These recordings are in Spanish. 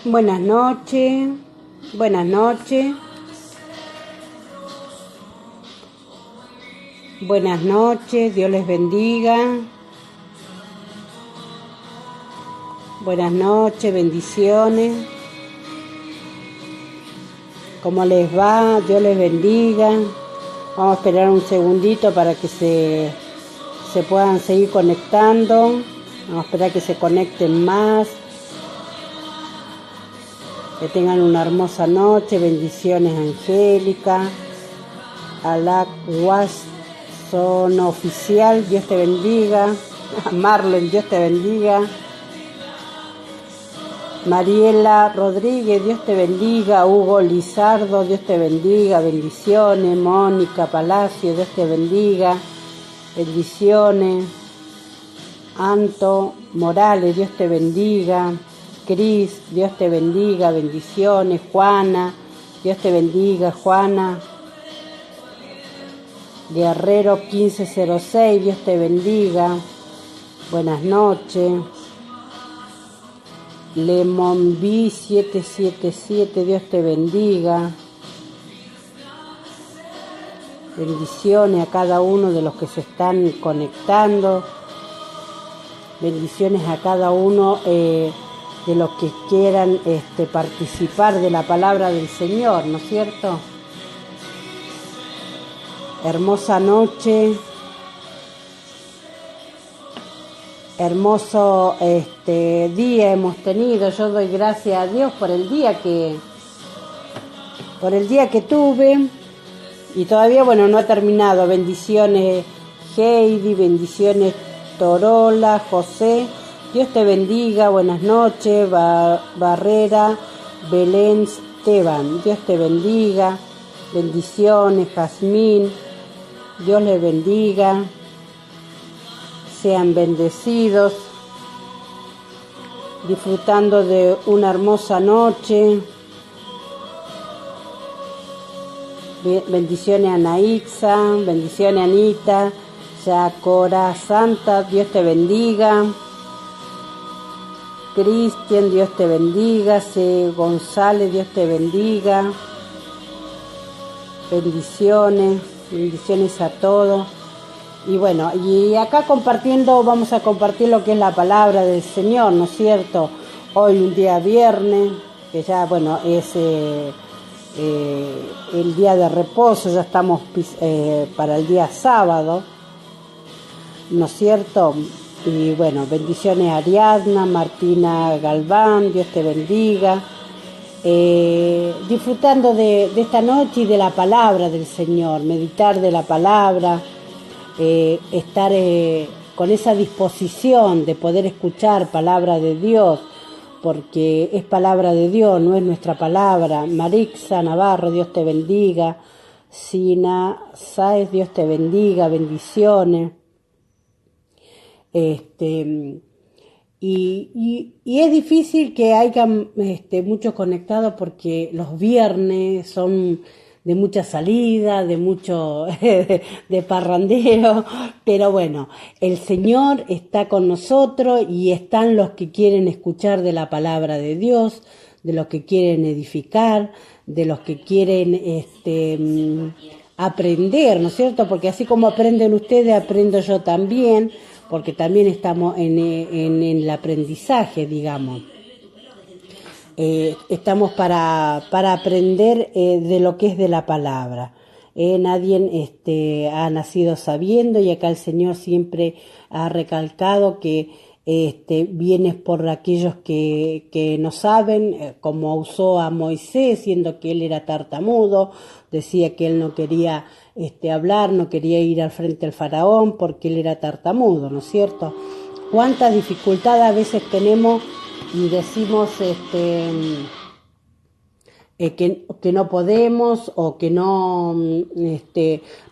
Buenas noches, buenas noches, buenas noches, Dios les bendiga. Buenas noches, bendiciones. ¿Cómo les va? Dios les bendiga. Vamos a esperar un segundito para que se puedan seguir conectando. Vamos a esperar que se conecten más. Que tengan una hermosa noche, bendiciones angélicas. Alak Watson Oficial, Dios te bendiga. Marlon, Dios te bendiga. Mariela Rodríguez, Dios te bendiga. Hugo Lizardo, Dios te bendiga. Bendiciones. Mónica Palacio, Dios te bendiga. Bendiciones. Anto Morales, Dios te bendiga. Cris, Dios te bendiga, bendiciones. Juana, Dios te bendiga, Juana. Guerrero 1506, Dios te bendiga. Buenas noches. Lemonby 777, Dios te bendiga. Bendiciones a cada uno de los que se están conectando. Bendiciones a cada uno de los que quieran participar de la palabra del Señor, ¿no es cierto? Hermosa noche, hermoso día hemos tenido. Yo doy gracias a Dios por el día que tuve, y todavía, bueno, no ha terminado. Bendiciones Heidi, bendiciones Torola, José, Dios te bendiga, buenas noches. Barrera, Belén Esteban, Dios te bendiga, bendiciones. Jazmín, Dios les bendiga, sean bendecidos, disfrutando de una hermosa noche. Bendiciones a Anaixa, bendiciones Anita, Yacora Santa, Dios te bendiga. Cristian, Dios te bendiga. C. González, Dios te bendiga. Bendiciones, bendiciones a todos. Y bueno, y acá vamos a compartir lo que es la palabra del Señor, ¿no es cierto? Hoy un día viernes, que ya, bueno, es el día de reposo, ya estamos para el día sábado, ¿no es cierto? Y bueno, bendiciones a Ariadna, Martina Galván, Dios te bendiga. Disfrutando de esta noche y de la palabra del Señor, meditar de la palabra, estar con esa disposición de poder escuchar palabra de Dios, porque es palabra de Dios, no es nuestra palabra. Marixa Navarro, Dios te bendiga. Sina Sáez, Dios te bendiga, bendiciones. Y es difícil que haya muchos conectados, porque los viernes son de mucha salida, de mucho de parrandero, pero bueno, el Señor está con nosotros y están los que quieren escuchar de la palabra de Dios, de los que quieren edificar, de los que quieren aprender, ¿no es cierto? Porque así como aprenden ustedes, aprendo yo también, porque también estamos en el aprendizaje, digamos. Estamos para aprender de lo que es de la palabra. Nadie ha nacido sabiendo, y acá el Señor siempre ha recalcado que vienes por aquellos que no saben, como usó a Moisés, siendo que él era tartamudo. Decía que él no quería hablar, no quería ir al frente del faraón porque él era tartamudo, ¿no es cierto? Cuántas dificultades a veces tenemos y decimos que no podemos, o que no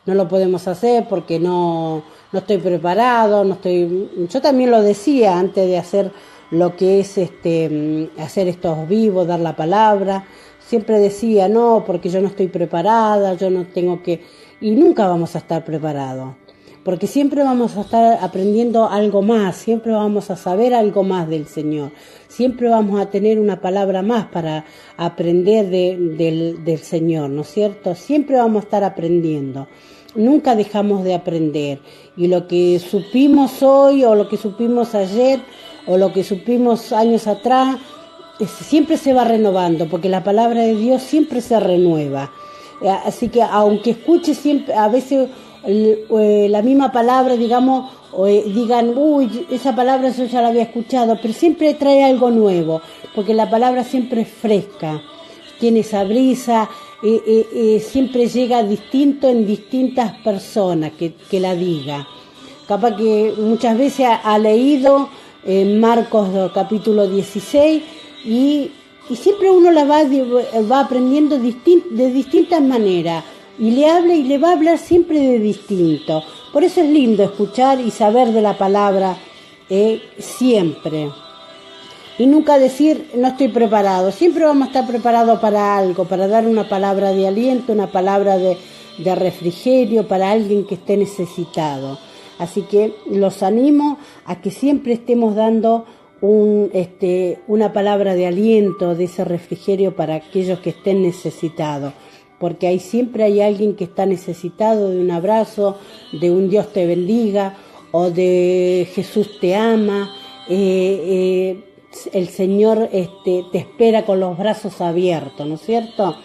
lo podemos hacer porque no estoy preparado, Yo también lo decía antes de hacer lo que es hacer estos vivos, dar la palabra. Siempre decía, no, porque yo no estoy preparada, yo no tengo que... Y nunca vamos a estar preparados. porque siempre vamos a estar aprendiendo algo más, siempre vamos a saber algo más del Señor, siempre vamos a tener una palabra más para aprender del Señor, ¿no es cierto? Siempre vamos a estar aprendiendo, nunca dejamos de aprender, y lo que supimos hoy o lo que supimos ayer o lo que supimos años atrás, siempre se va renovando, porque la palabra de Dios siempre se renueva. Así que aunque escuche siempre, a veces la misma palabra, digamos, digan, uy, esa palabra yo ya la había escuchado, pero siempre trae algo nuevo, porque la palabra siempre es fresca, tiene esa brisa, siempre llega distinto en distintas personas que la diga. Capaz que muchas veces ha leído Marcos capítulo 16 y siempre uno la va aprendiendo de distintas maneras, y le va a hablar siempre de distinto. Por eso es lindo escuchar y saber de la palabra siempre. Y nunca decir, no estoy preparado. Siempre vamos a estar preparados para algo, para dar una palabra de aliento, una palabra de refrigerio para alguien que esté necesitado. Así que los animo a que siempre estemos dando una palabra de aliento, de ese refrigerio para aquellos que estén necesitados, porque siempre hay alguien que está necesitado de un abrazo, de un Dios te bendiga, o de Jesús te ama. El Señor te espera con los brazos abiertos, ¿no es cierto?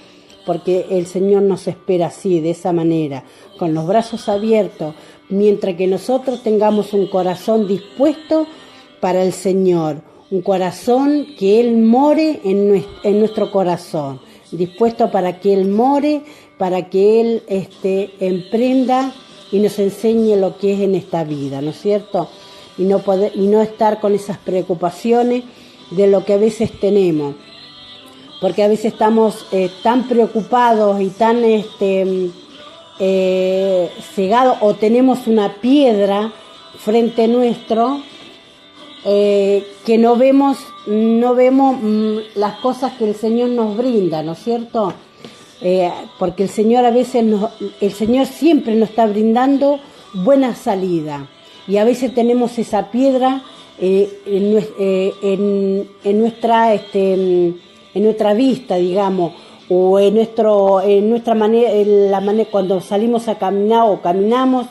Porque el Señor nos espera así, de esa manera, con los brazos abiertos, mientras que nosotros tengamos un corazón dispuesto para el Señor, un corazón que Él more en nuestro corazón, dispuesto para que Él more, para que Él emprenda y nos enseñe lo que es en esta vida, ¿no es cierto? Y no estar con esas preocupaciones de lo que a veces tenemos, porque a veces estamos tan preocupados y tan cegados, o tenemos una piedra frente nuestro, que no vemos las cosas que el Señor nos brinda, ¿no es cierto? Porque el Señor el Señor siempre nos está brindando buena salida, y a veces tenemos esa piedra en nuestra vista, digamos, o en nuestra manera, cuando salimos a caminar o caminamos,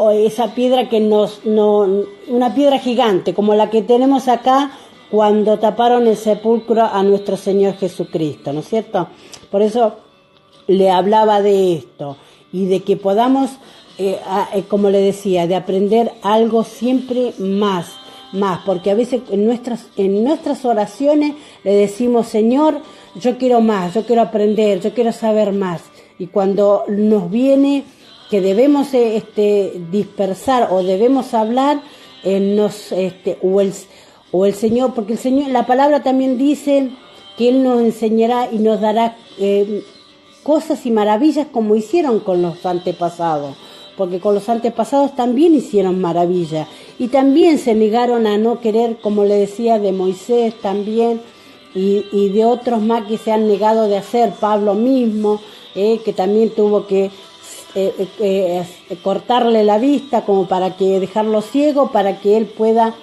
o esa piedra una piedra gigante, como la que tenemos acá cuando taparon el sepulcro a nuestro Señor Jesucristo, ¿no es cierto? Por eso le hablaba de esto, y de que podamos, como le decía, de aprender algo siempre más, porque a veces en nuestras oraciones le decimos, Señor, yo quiero más, yo quiero aprender, yo quiero saber más, y cuando nos viene que debemos dispersar o debemos hablar, o el Señor, porque el Señor, la palabra también dice que Él nos enseñará y nos dará cosas y maravillas como hicieron con los antepasados, porque con los antepasados también hicieron maravillas, y también se negaron a no querer, como le decía, de Moisés también, y de otros más que se han negado de hacer, Pablo mismo, que también tuvo que cortarle la vista como para que dejarlo ciego, para que él pueda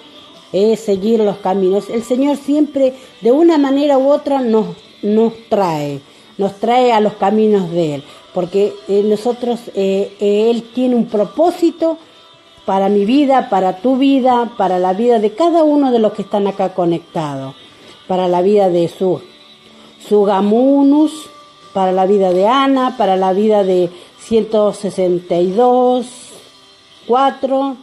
seguir los caminos. El Señor siempre, de una manera u otra, nos trae a los caminos de Él, porque nosotros, Él tiene un propósito para mi vida, para tu vida, para la vida de cada uno de los que están acá conectados, para la vida de Sugamunus, para la vida de Ana, para la vida de 162.4,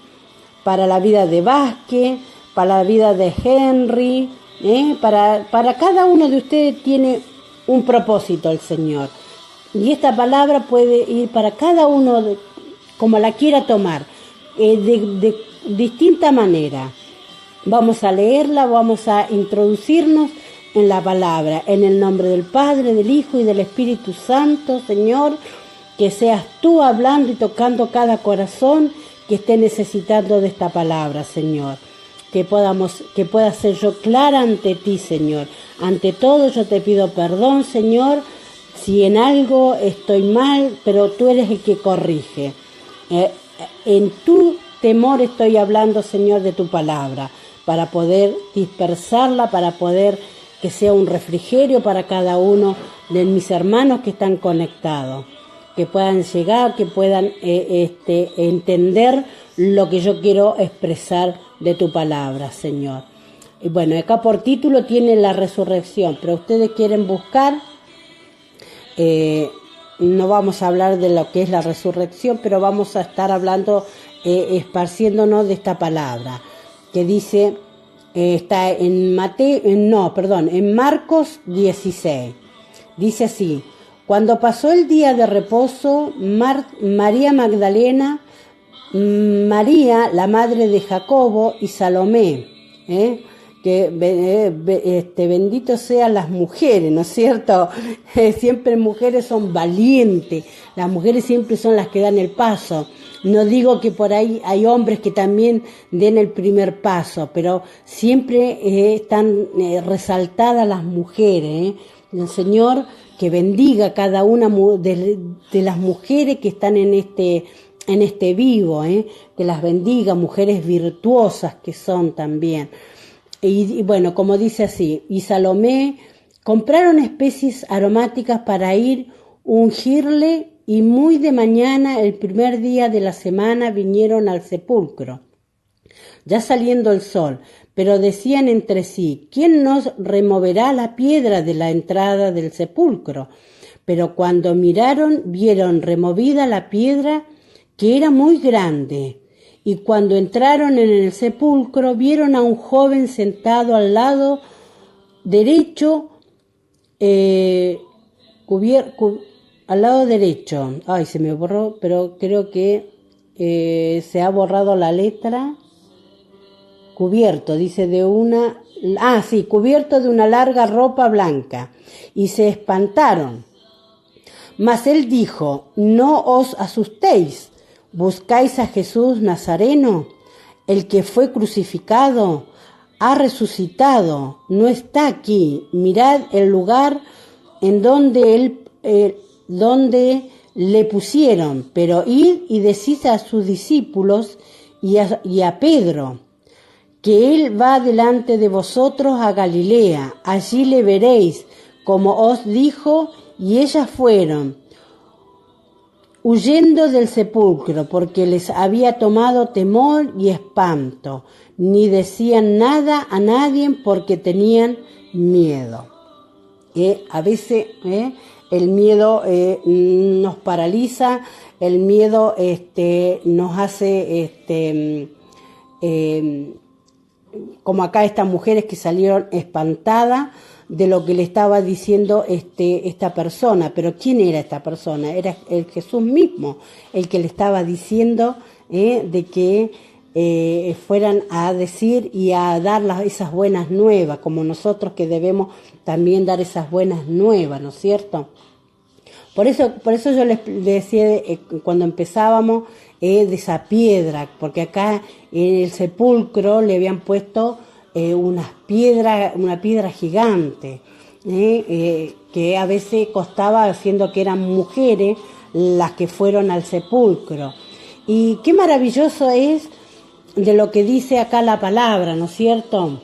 para la vida de Vázquez, para la vida de Henry, para cada uno de ustedes tiene un propósito el Señor. Y esta palabra puede ir para cada uno como la quiera tomar, de distinta manera. Vamos a leerla, vamos a introducirnos en la palabra, en el nombre del Padre, del Hijo y del Espíritu Santo. Señor, que seas tú hablando y tocando cada corazón que esté necesitando de esta palabra, Señor. Que pueda ser yo clara ante ti, Señor. Ante todo yo te pido perdón, Señor, si en algo estoy mal, pero tú eres el que corrige. en tu temor estoy hablando, Señor, de tu palabra, para poder dispersarla, para poder que sea un refrigerio para cada uno de mis hermanos que están conectados, que puedan llegar, que puedan entender lo que yo quiero expresar de tu palabra, Señor. Y bueno, acá por título tiene la resurrección, pero ustedes quieren buscar, no vamos a hablar de lo que es la resurrección, pero vamos a estar hablando, esparciéndonos de esta palabra, que dice, está en en Marcos 16. Dice así: cuando pasó el día de reposo, María Magdalena, María, la madre de Jacobo, y Salomé, bendito sean las mujeres, ¿no es cierto? Siempre mujeres son valientes, las mujeres siempre son las que dan el paso. No digo que por ahí hay hombres que también den el primer paso, pero siempre están resaltadas las mujeres. El Señor que bendiga a cada una de las mujeres que están en este vivo, que las bendiga, mujeres virtuosas que son también. Y bueno, como dice así, y Salomé compraron especies aromáticas para ir ungirle, y muy de mañana, el primer día de la semana, vinieron al sepulcro, ya saliendo el sol, pero decían entre sí: ¿quién nos removerá la piedra de la entrada del sepulcro? Pero cuando miraron, vieron removida la piedra, que era muy grande. Y cuando entraron en el sepulcro, vieron a un joven sentado al lado derecho, al lado derecho. Ay, se me borró, pero creo que se ha borrado la letra. Cubierto, dice cubierto de una larga ropa blanca. Y se espantaron. Mas él dijo: no os asustéis. ¿Buscáis a Jesús Nazareno? El que fue crucificado ha resucitado, no está aquí. Mirad el lugar en donde donde le pusieron. Pero id y decid a sus discípulos y a Pedro que él va delante de vosotros a Galilea. Allí le veréis, como os dijo. Y ellas fueron huyendo del sepulcro, porque les había tomado temor y espanto. Ni decían nada a nadie, porque tenían miedo. A veces el miedo nos paraliza, el miedo nos hace, como acá estas mujeres que salieron espantadas de lo que le estaba diciendo esta persona. Pero ¿quién era esta persona? Era el Jesús mismo, el que le estaba diciendo de que fueran a decir y a dar esas buenas nuevas, como nosotros que debemos también dar esas buenas nuevas, ¿no es cierto? Por eso yo les decía cuando empezábamos de esa piedra, porque acá en el sepulcro le habían puesto una piedra gigante, que a veces costaba, haciendo que eran mujeres las que fueron al sepulcro. Y qué maravilloso es de lo que dice acá la palabra, ¿no es cierto?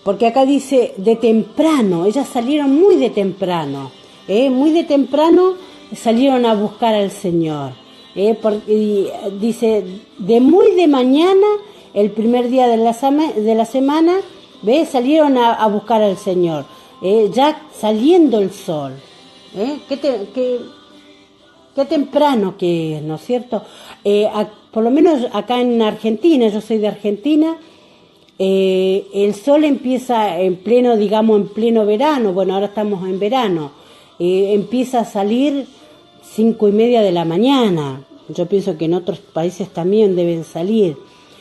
Porque acá dice de temprano, ellas salieron muy de temprano, salieron a buscar al Señor. Y dice, de muy de mañana, el primer día de la semana, salieron a buscar al Señor, ya saliendo el sol. Qué temprano que es, ¿no es cierto? Por lo menos acá en Argentina, yo soy de Argentina, el sol empieza en pleno verano. Bueno, ahora estamos en verano. Empieza a salir 5:30 de la mañana. Yo pienso que en otros países también deben salir.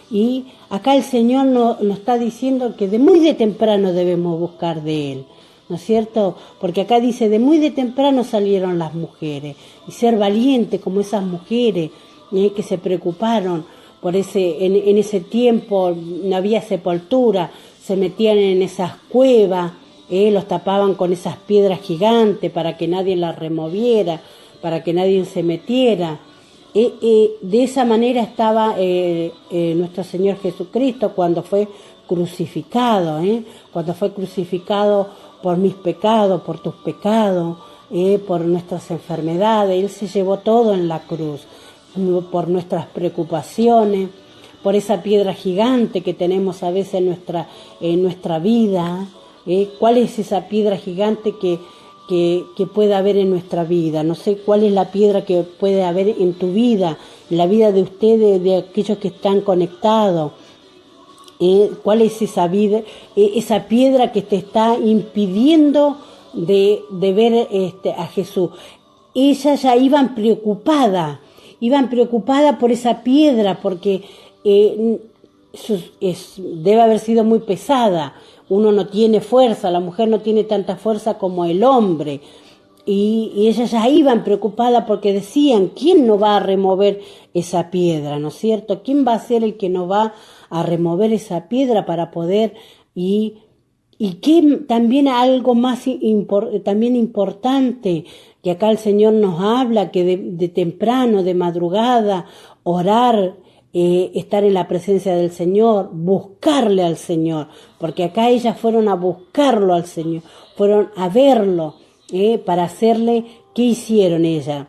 Y acá el Señor nos está diciendo que de muy de temprano debemos buscar de Él, ¿no es cierto? Porque acá dice, de muy de temprano salieron las mujeres. Y ser valiente como esas mujeres que se preocuparon por en ese tiempo no había sepultura, se metían en esas cuevas, los tapaban con esas piedras gigantes para que nadie las removiera, para que nadie se metiera. De esa manera estaba nuestro Señor Jesucristo cuando fue crucificado, cuando fue crucificado por mis pecados, por tus pecados, por nuestras enfermedades. Él se llevó todo en la cruz, por nuestras preocupaciones, por esa piedra gigante que tenemos a veces en nuestra vida. ¿Cuál es esa piedra gigante que puede haber en nuestra vida? No sé cuál es la piedra que puede haber en tu vida, en la vida de ustedes, de aquellos que están conectados. ¿Cuál es esa vida, esa piedra que te está impidiendo de ver a Jesús? Ellas ya iban preocupadas por esa piedra, porque debe haber sido muy pesada. Uno no tiene fuerza, la mujer no tiene tanta fuerza como el hombre. Y ellas ya iban preocupadas porque decían, ¿quién no va a remover esa piedra? ¿No es cierto? ¿Quién va a ser el que nos va a remover esa piedra para poder? Y que también algo más también importante, que acá el Señor nos habla, que de temprano, de madrugada, orar, estar en la presencia del Señor, buscarle al Señor, porque acá ellas fueron a buscarlo al Señor, fueron a verlo, para hacerle. ¿Qué hicieron ellas?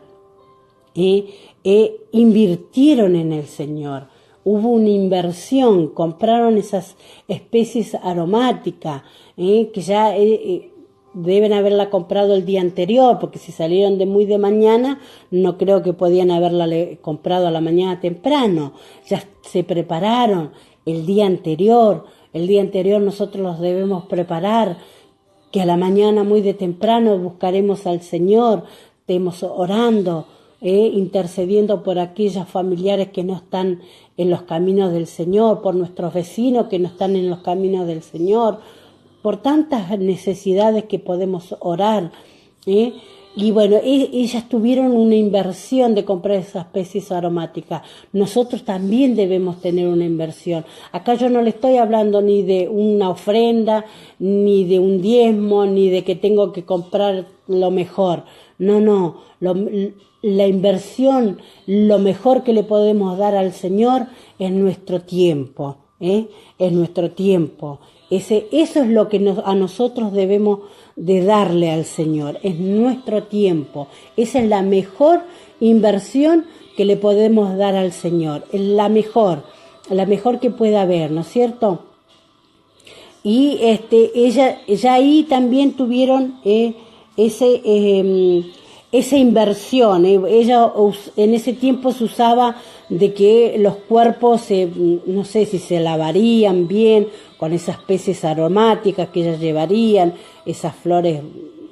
Invirtieron en el Señor. Hubo una inversión, compraron esas especies aromáticas, que ya deben haberla comprado el día anterior, porque si salieron muy de mañana, no creo que podían haberla comprado a la mañana temprano. Ya se prepararon el día anterior. El día anterior nosotros los debemos preparar, que a la mañana muy de temprano buscaremos al Señor, estemos orando, intercediendo por aquellos familiares que no están en los caminos del Señor, por nuestros vecinos que no están en los caminos del Señor, por tantas necesidades que podemos orar. Y bueno, ellas tuvieron una inversión de comprar esas especies aromáticas. Nosotros también debemos tener una inversión. Acá yo no le estoy hablando ni de una ofrenda, ni de un diezmo, ni de que tengo que comprar lo mejor. No. La inversión, lo mejor que le podemos dar al Señor es nuestro tiempo. Es nuestro tiempo. Eso es lo que a nosotros debemos de darle al Señor, es nuestro tiempo. Esa es la mejor inversión que le podemos dar al Señor, es la mejor que pueda haber, ¿no es cierto? Y ella ahí también tuvieron esa inversión. Ella en ese tiempo se usaba de que los cuerpos no sé si se lavarían bien con esas especies aromáticas que ellas llevarían, esas flores,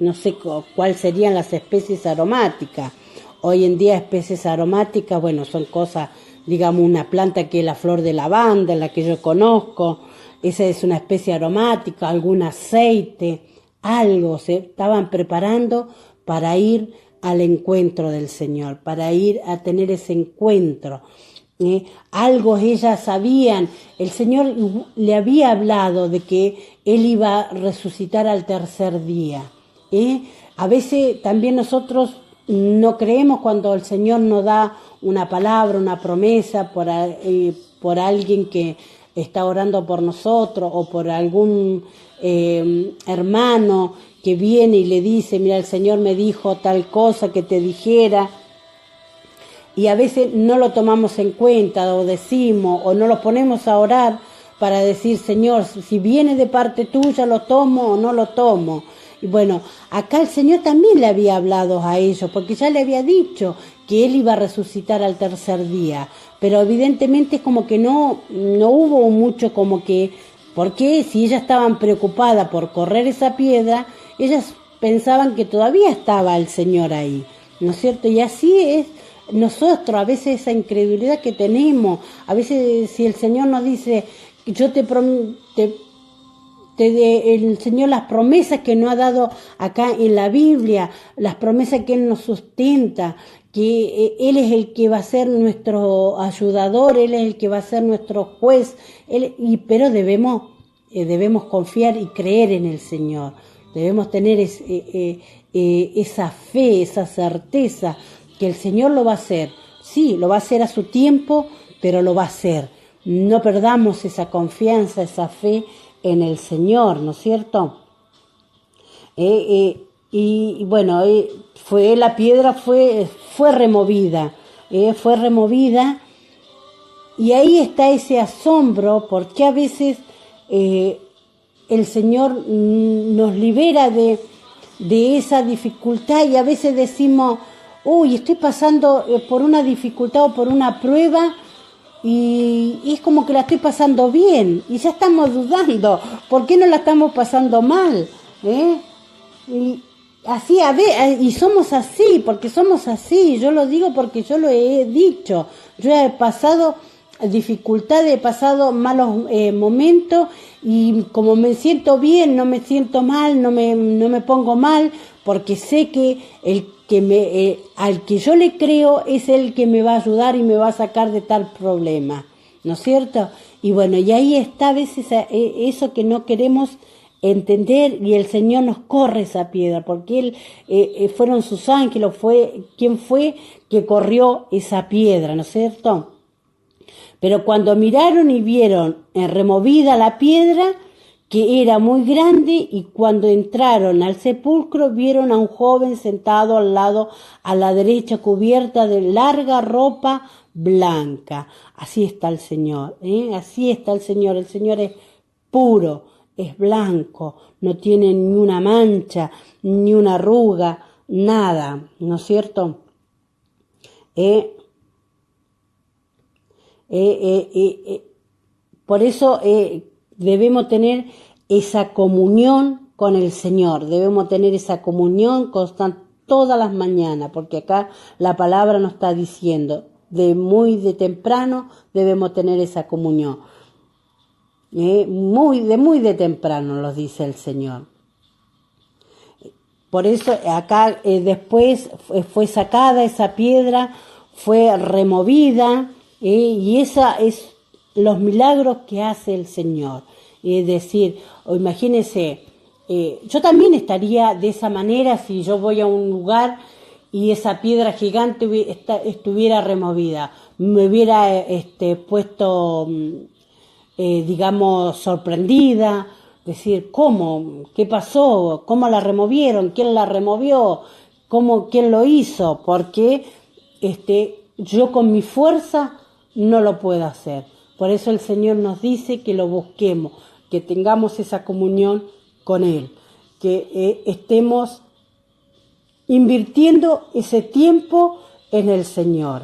no sé cuáles serían las especies aromáticas. Hoy en día especies aromáticas, bueno, son cosas, digamos, una planta que es la flor de lavanda, la que yo conozco. Esa es una especie aromática, algún aceite, algo se estaban preparando para ir al encuentro del Señor, para ir a tener ese encuentro. Algo ellas sabían, el Señor le había hablado de que Él iba a resucitar al tercer día. A veces también nosotros no creemos cuando el Señor nos da una palabra, una promesa por alguien que está orando por nosotros, o por algún hermano que viene y le dice, mira, el Señor me dijo tal cosa que te dijera, y a veces no lo tomamos en cuenta, o decimos, o no lo ponemos a orar para decir, Señor, si viene de parte tuya, ¿lo tomo o no lo tomo? Y bueno, acá el Señor también le había hablado a ellos, porque ya le había dicho que Él iba a resucitar al tercer día, pero evidentemente es como que no hubo mucho como que, porque si ellas estaban preocupadas por correr esa piedra, ellas pensaban que todavía estaba el Señor ahí, ¿no es cierto? Y así es nosotros, a veces esa incredulidad que tenemos, a veces si el Señor nos dice, yo el Señor, las promesas que nos ha dado acá en la Biblia, las promesas que Él nos sustenta, que Él es el que va a ser nuestro ayudador, Él es el que va a ser nuestro juez, pero debemos confiar y creer en el Señor, debemos tener esa fe, esa certeza que el Señor lo va a hacer. sí, lo va a hacer a su tiempo, pero lo va a hacer. No perdamos esa confianza, esa fe en el Señor, ¿no es cierto? Y bueno, la piedra fue removida, fue removida, y ahí está ese asombro, porque a veces el Señor nos libera de esa dificultad, y a veces decimos, uy, estoy pasando por una dificultad o por una prueba, y es como que la estoy pasando bien, y ya estamos dudando, ¿por qué no la estamos pasando mal? Y así, y somos así, porque somos así, yo lo digo porque yo lo he dicho, yo he pasado dificultades, he pasado malos momentos, y como me siento bien, no me siento mal, no me pongo mal, porque sé que al que yo le creo es el que me va a ayudar y me va a sacar de tal problema, ¿no es cierto? Y bueno, y ahí está a veces eso que no queremos entender, y el Señor nos corre esa piedra, porque Él fueron sus ángeles, ¿quién fue que corrió esa piedra, ¿no es cierto? Pero cuando miraron y vieron removida la piedra, que era muy grande, y cuando entraron al sepulcro vieron a un joven sentado al lado, a la derecha, cubierta de larga ropa blanca. Así está el Señor, así está el Señor es puro, es blanco, no tiene ni una mancha, ni una arruga, nada, ¿no es cierto? Por eso debemos tener esa comunión con el Señor, debemos tener esa comunión constante todas las mañanas, porque acá la palabra nos está diciendo, de temprano debemos tener esa comunión. Muy de temprano nos dice el Señor. Por eso acá después fue sacada esa piedra, fue removida, y esa es los milagros que hace el Señor. Es decir, imagínense, yo también estaría de esa manera si yo voy a un lugar y esa piedra gigante estuviera removida. Me hubiera puesto, digamos, sorprendida, decir, ¿cómo? ¿Qué pasó? ¿Cómo la removieron? ¿Quién la removió? ¿Quién lo hizo? Porque yo con mi fuerza no lo puedo hacer. Por eso el Señor nos dice que lo busquemos, que tengamos esa comunión con Él, que estemos invirtiendo ese tiempo en el Señor.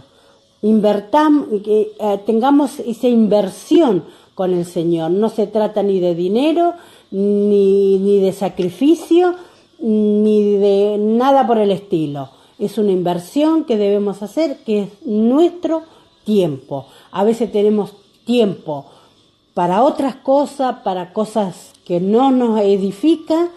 Tengamos esa inversión con el Señor. No se trata ni de dinero, ni de sacrificio, ni de nada por el estilo. Es una inversión que debemos hacer, que es nuestro tiempo. A veces tenemos tiempo para otras cosas, para cosas que no nos edifican,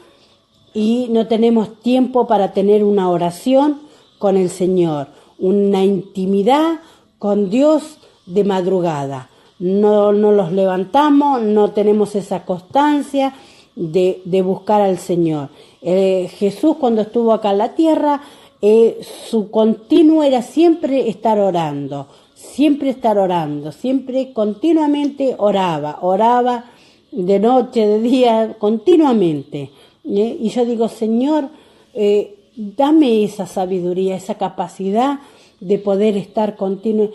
y no tenemos tiempo para tener una oración con el Señor, una intimidad con Dios de madrugada. No los levantamos, no tenemos esa constancia de buscar al Señor. Jesús, cuando estuvo acá en la tierra, su continuo era siempre estar orando, siempre continuamente oraba de noche, de día, continuamente. Y yo digo, Señor, dame esa sabiduría, esa capacidad de poder estar continuo.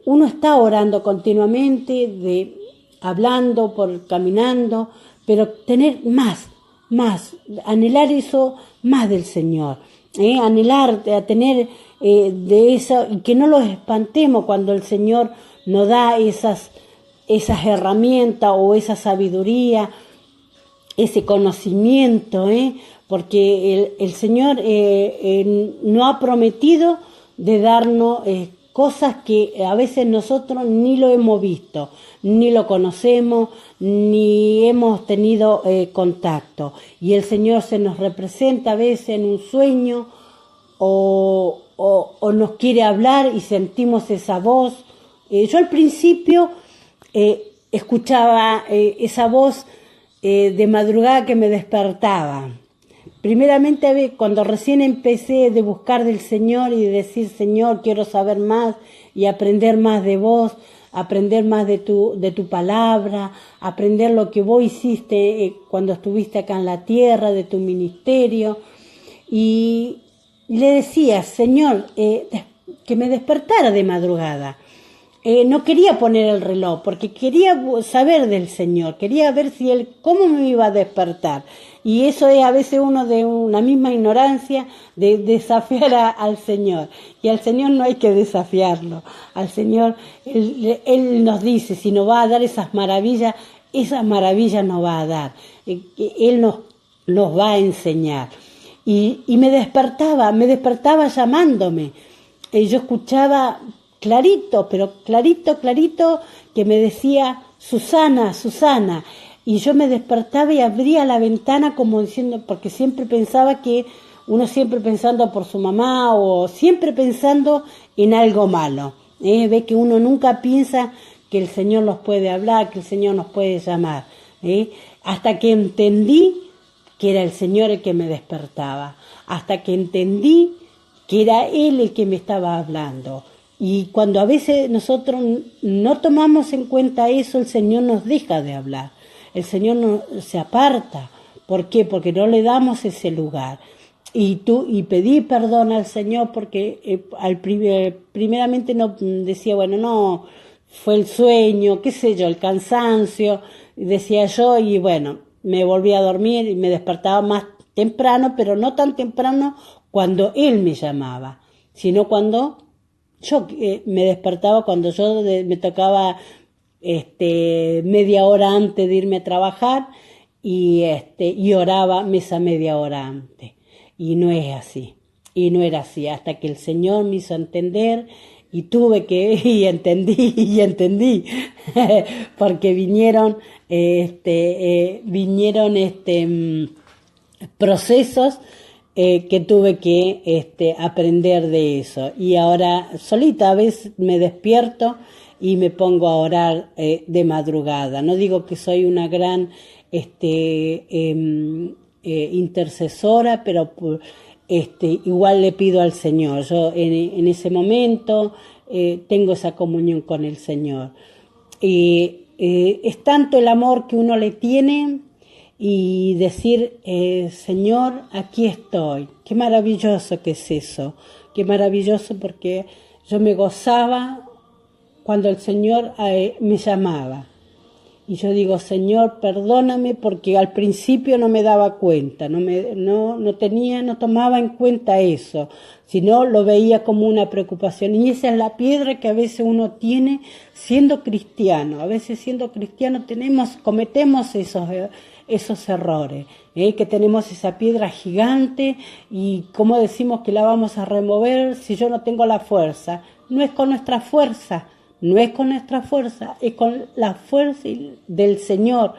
Uno está orando continuamente, hablando, caminando, pero tener más, anhelar eso más del Señor, anhelar a tener de eso, y que no los espantemos cuando el Señor nos da esas herramientas o esa sabiduría, ese conocimiento, porque el Señor no ha prometido de darnos cosas que a veces nosotros ni lo hemos visto, ni lo conocemos, ni hemos tenido contacto. Y el Señor se nos representa a veces en un sueño, o nos quiere hablar y sentimos esa voz. Yo al principio escuchaba esa voz de madrugada que me despertaba. Primeramente, cuando recién empecé de buscar del Señor y de decir, Señor, quiero saber más, y aprender más de vos, aprender más de tu palabra, aprender lo que vos hiciste cuando estuviste acá en la tierra, de tu ministerio. Y le decía, Señor, que me despertara de madrugada. No quería poner el reloj porque quería saber del Señor, quería ver si Él, cómo me iba a despertar. Y eso es a veces uno de una misma ignorancia de desafiar al Señor. Y al Señor no hay que desafiarlo. Al Señor, Él nos dice, si nos va a dar esas maravillas nos va a dar. Él nos va a enseñar. Y me despertaba llamándome. Yo escuchaba clarito, pero clarito, que me decía, Susana, Susana. Y yo me despertaba y abría la ventana como diciendo, porque siempre pensaba que uno siempre pensando por su mamá o siempre pensando en algo malo. Ve que uno nunca piensa que el Señor nos puede hablar, que el Señor nos puede llamar. Hasta que entendí que era el Señor el que me despertaba. Hasta que entendí que era Él el que me estaba hablando. Y cuando a veces nosotros no tomamos en cuenta eso, el Señor nos deja de hablar. El Señor se aparta. ¿Por qué? Porque no le damos ese lugar. Y pedí perdón al Señor porque primeramente no decía, bueno, no, fue el sueño, qué sé yo, el cansancio, decía yo, y bueno, me volví a dormir y me despertaba más temprano, pero no tan temprano cuando Él me llamaba, sino cuando yo me despertaba, cuando yo me tocaba media hora antes de irme a trabajar y oraba esa media hora antes. Y no es así, y no era así, hasta que el Señor me hizo entender y entendí, porque vinieron procesos que tuve que aprender de eso. Y ahora solita a veces me despierto y me pongo a orar de madrugada. No digo que soy una gran intercesora, pero igual le pido al Señor. Yo en ese momento tengo esa comunión con el Señor. Es tanto el amor que uno le tiene y decir, Señor, aquí estoy. Qué maravilloso que es eso. Qué maravilloso, porque yo me gozaba cuando el Señor me llamaba. Y yo digo, Señor, perdóname, porque al principio no me daba cuenta, no tomaba en cuenta eso, sino lo veía como una preocupación. Y esa es la piedra que a veces uno tiene siendo cristiano. A veces siendo cristiano cometemos esos errores, que tenemos esa piedra gigante y cómo decimos que la vamos a remover si yo no tengo la fuerza. No es con nuestra fuerza. No es con nuestra fuerza, es con la fuerza del Señor.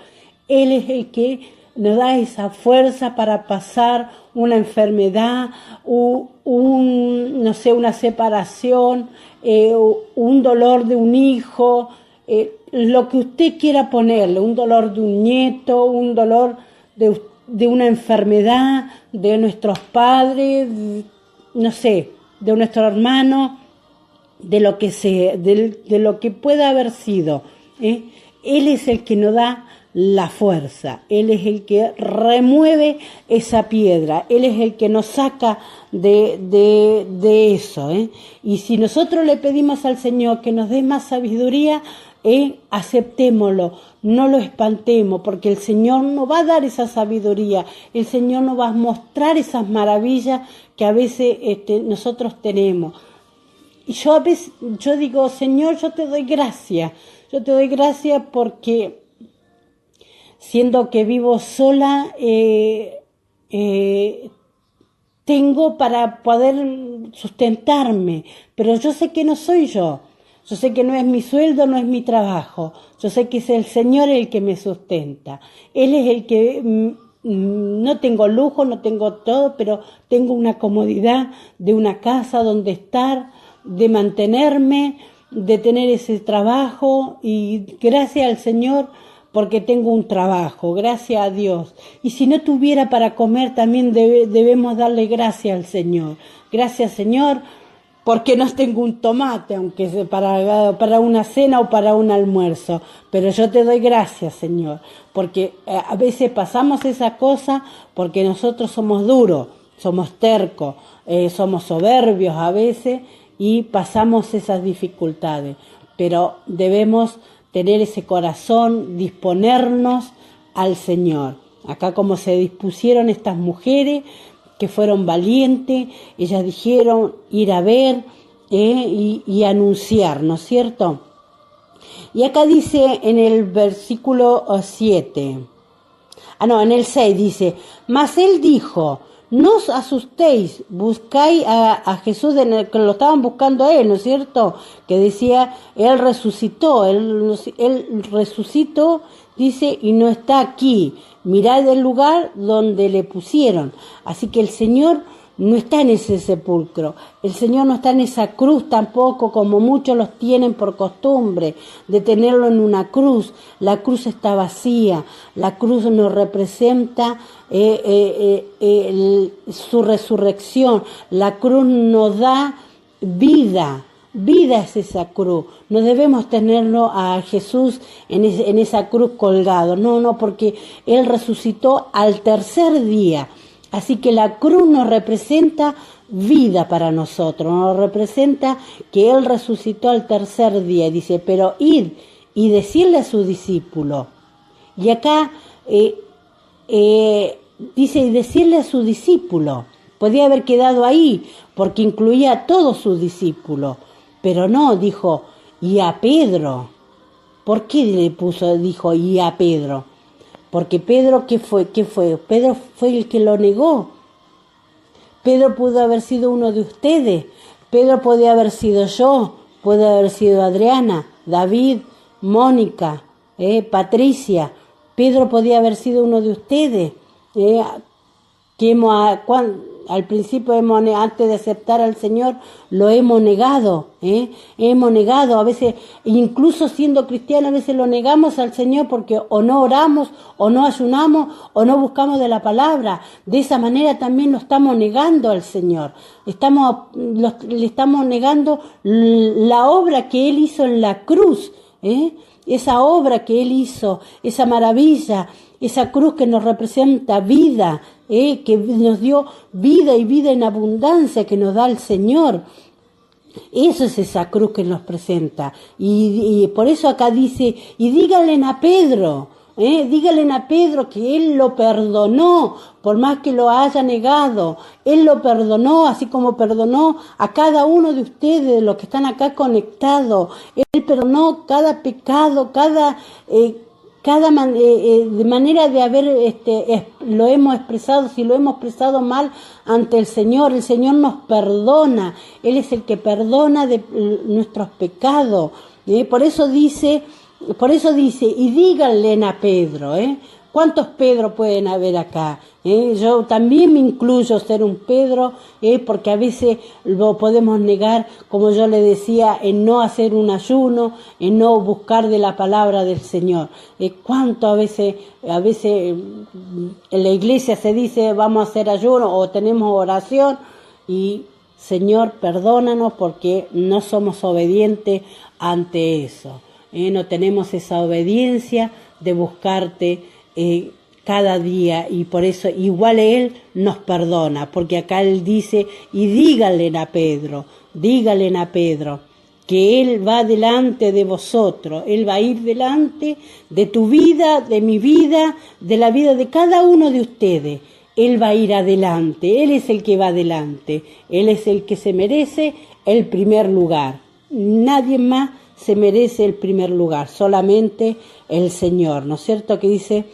Él es el que nos da esa fuerza para pasar una enfermedad, una separación, un dolor de un hijo, lo que usted quiera ponerle, un dolor de un nieto, un dolor de una enfermedad, de nuestros padres, de nuestro hermano, de lo que sea, de lo que pueda haber sido. Él es el que nos da la fuerza, Él es el que remueve esa piedra, Él es el que nos saca de eso. Y si nosotros le pedimos al Señor que nos dé más sabiduría, aceptémoslo, no lo espantemos, porque el Señor nos va a dar esa sabiduría, el Señor nos va a mostrar esas maravillas que a veces nosotros tenemos. Y yo a veces, yo digo, Señor, yo te doy gracias porque siendo que vivo sola, tengo para poder sustentarme, pero yo sé que no soy yo sé que no es mi sueldo, no es mi trabajo, yo sé que es el Señor el que me sustenta, Él es el que no tengo lujo, no tengo todo, pero tengo una comodidad de una casa donde estar, de mantenerme, de tener ese trabajo, y gracias al Señor porque tengo un trabajo, gracias a Dios. Y si no tuviera para comer, también debemos darle gracias al Señor. Gracias, Señor, porque no tengo un tomate, aunque sea para una cena o para un almuerzo. Pero yo te doy gracias, Señor, porque a veces pasamos esa cosa porque nosotros somos duros, somos tercos, somos soberbios a veces y pasamos esas dificultades. Pero debemos tener ese corazón, disponernos al Señor. Acá como se dispusieron estas mujeres que fueron valientes, ellas dijeron ir a ver y anunciar, ¿no es cierto? Y acá dice en el versículo 7, en el 6 dice, mas él dijo, no os asustéis, buscáis a Jesús, que lo estaban buscando a él, ¿no es cierto? Que decía, él resucitó, él resucitó, dice, y no está aquí. Mirad el lugar donde le pusieron. Así que el Señor no está en ese sepulcro, el Señor no está en esa cruz tampoco, como muchos los tienen por costumbre, de tenerlo en una cruz. La cruz está vacía, la cruz nos representa su resurrección, la cruz nos da vida. Vida es esa cruz, no debemos tenerlo a Jesús en esa cruz colgado, no, porque Él resucitó al tercer día. Así que la cruz nos representa vida para nosotros, nos representa que Él resucitó al tercer día. Dice, pero id y decirle a su discípulo. Y acá dice, y decirle a su discípulo. Podía haber quedado ahí, porque incluía a todos sus discípulos. Pero no, dijo, y a Pedro. ¿Por qué dijo, y a Pedro? Porque Pedro, ¿qué fue? Pedro fue el que lo negó. Pedro pudo haber sido uno de ustedes. Pedro podía haber sido yo. Puede haber sido Adriana, David, Mónica, Patricia. Pedro podía haber sido uno de ustedes. Al principio antes de aceptar al Señor, lo hemos negado, hemos negado, a veces, incluso siendo cristianos, a veces lo negamos al Señor porque o no oramos, o no ayunamos, o no buscamos de la palabra. De esa manera también lo estamos negando al Señor. Le estamos negando la obra que Él hizo en la cruz, esa obra que Él hizo, esa maravilla, esa cruz que nos representa vida, que nos dio vida y vida en abundancia que nos da el Señor. Eso es esa cruz que nos presenta. Y por eso acá dice, y díganle a Pedro, díganle a Pedro que Él lo perdonó, por más que lo haya negado. Él lo perdonó, así como perdonó a cada uno de ustedes, de los que están acá conectados. Él perdonó cada pecado, de manera de haber lo hemos expresado, si lo hemos expresado mal ante el Señor nos perdona. Él es el que perdona de nuestros pecados. Por eso dice, y díganle a Pedro, ¿cuántos Pedro pueden haber acá? Yo también me incluyo ser un Pedro, porque a veces lo podemos negar, como yo le decía, en no hacer un ayuno, en no buscar de la palabra del Señor. ¿Cuánto a veces en la iglesia se dice vamos a hacer ayuno o tenemos oración y Señor, perdónanos porque no somos obedientes ante eso. No tenemos esa obediencia de buscarte cada día, y por eso igual Él nos perdona, porque acá Él dice, y díganle a Pedro que Él va delante de vosotros, Él va a ir delante de tu vida, de mi vida, de la vida de cada uno de ustedes. Él va a ir adelante, Él es el que va adelante, Él es el que se merece el primer lugar. Nadie más se merece el primer lugar, solamente el Señor, ¿no es cierto? Que dice,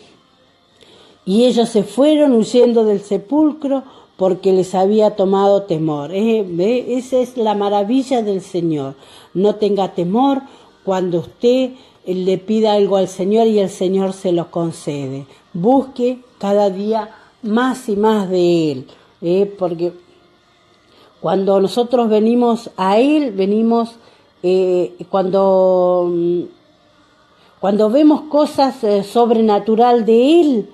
y ellos se fueron huyendo del sepulcro porque les había tomado temor. Esa es la maravilla del Señor. No tenga temor cuando usted le pida algo al Señor y el Señor se lo concede. Busque cada día más y más de Él, porque cuando nosotros venimos a Él, cuando vemos cosas sobrenatural de Él,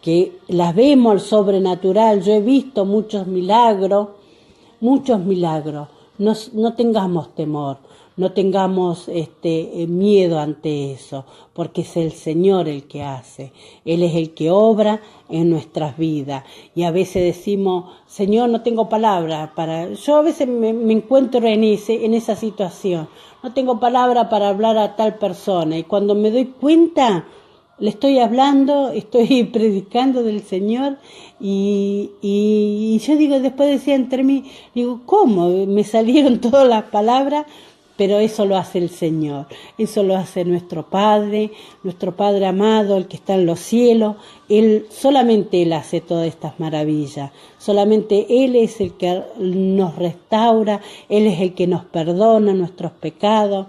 que las vemos al sobrenatural. Yo he visto muchos milagros, no tengamos temor, no tengamos miedo ante eso, porque es el Señor el que hace, Él es el que obra en nuestras vidas. Y a veces decimos, Señor, no tengo palabra para... Yo a veces me encuentro en esa situación, no tengo palabra para hablar a tal persona, y cuando me doy cuenta, le estoy hablando, estoy predicando del Señor, y yo digo, después decía entre mí, digo, ¿cómo? Me salieron todas las palabras, pero eso lo hace el Señor, eso lo hace nuestro Padre amado, el que está en los cielos. Solamente Él hace todas estas maravillas, solamente Él es el que nos restaura, Él es el que nos perdona nuestros pecados,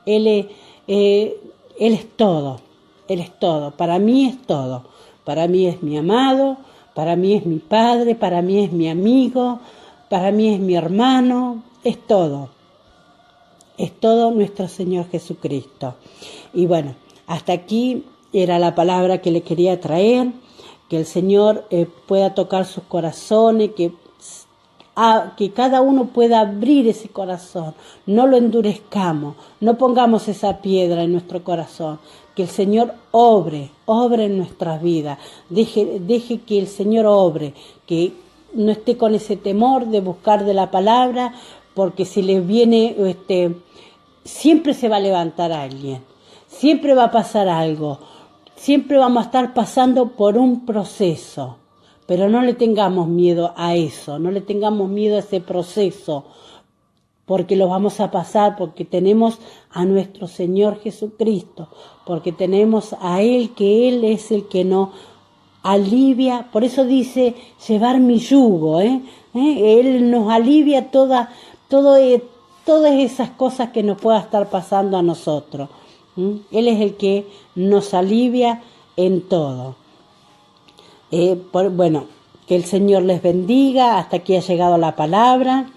Él es todo, Él es todo, para mí es todo, para mí es mi amado, para mí es mi Padre, para mí es mi amigo, para mí es mi hermano, es todo nuestro Señor Jesucristo. Y bueno, hasta aquí era la palabra que le quería traer, que el Señor pueda tocar sus corazones, que cada uno pueda abrir ese corazón, no lo endurezcamos, no pongamos esa piedra en nuestro corazón, que el Señor obre en nuestras vidas, deje que el Señor obre, que no esté con ese temor de buscar de la palabra, porque si les viene, siempre se va a levantar alguien, siempre va a pasar algo, siempre vamos a estar pasando por un proceso, pero no le tengamos miedo a eso, no le tengamos miedo a ese proceso, porque lo vamos a pasar, porque tenemos a nuestro Señor Jesucristo, porque tenemos a Él, que Él es el que nos alivia, por eso dice llevar mi yugo, Él nos alivia todas esas cosas que nos pueda estar pasando a nosotros. Él es el que nos alivia en todo. Bueno, que el Señor les bendiga. Hasta aquí ha llegado la palabra.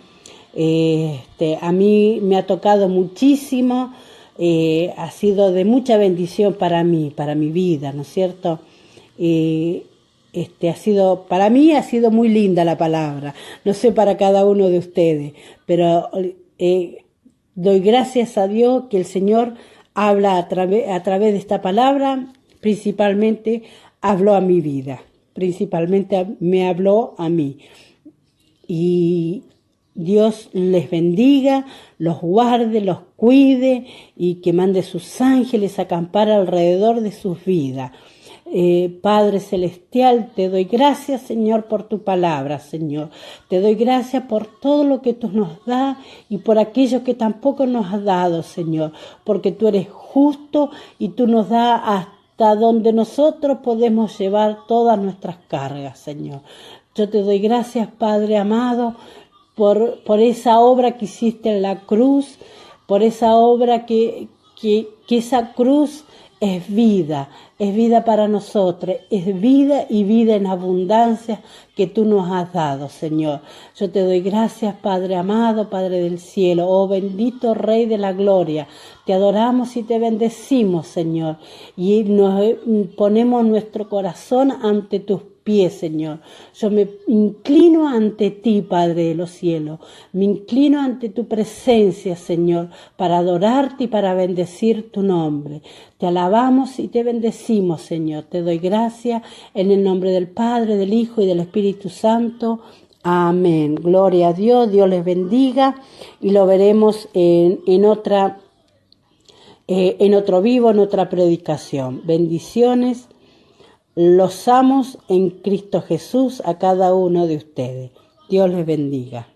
A mí me ha tocado muchísimo. Ha sido de mucha bendición para mí, para mi vida, ¿no es cierto? Para mí ha sido muy linda la palabra, no sé para cada uno de ustedes, pero doy gracias a Dios que el Señor habla a través de esta palabra, principalmente habló a mi vida, principalmente me habló a mí. Y Dios les bendiga, los guarde, los cuide y que mande sus ángeles a acampar alrededor de sus vidas. Padre Celestial, te doy gracias, Señor, por tu palabra, Señor. Te doy gracias por todo lo que tú nos das y por aquello que tampoco nos has dado, Señor, porque tú eres justo y tú nos das hasta donde nosotros podemos llevar todas nuestras cargas, Señor. Yo te doy gracias, Padre amado, por esa obra que hiciste en la cruz, por esa obra que esa cruz es vida para nosotros, es vida y vida en abundancia que tú nos has dado, Señor. Yo te doy gracias, Padre amado, Padre del cielo, oh bendito Rey de la gloria. Te adoramos y te bendecimos, Señor, y nos ponemos nuestro corazón ante tus pies, Señor. Yo me inclino ante ti, Padre de los cielos. Me inclino ante tu presencia, Señor, para adorarte y para bendecir tu nombre. Te alabamos y te bendecimos, Señor. Te doy gracias en el nombre del Padre, del Hijo y del Espíritu Santo. Amén. Gloria a Dios. Dios les bendiga y lo veremos en otro vivo, en otra predicación. Bendiciones. Los amos en Cristo Jesús a cada uno de ustedes. Dios les bendiga.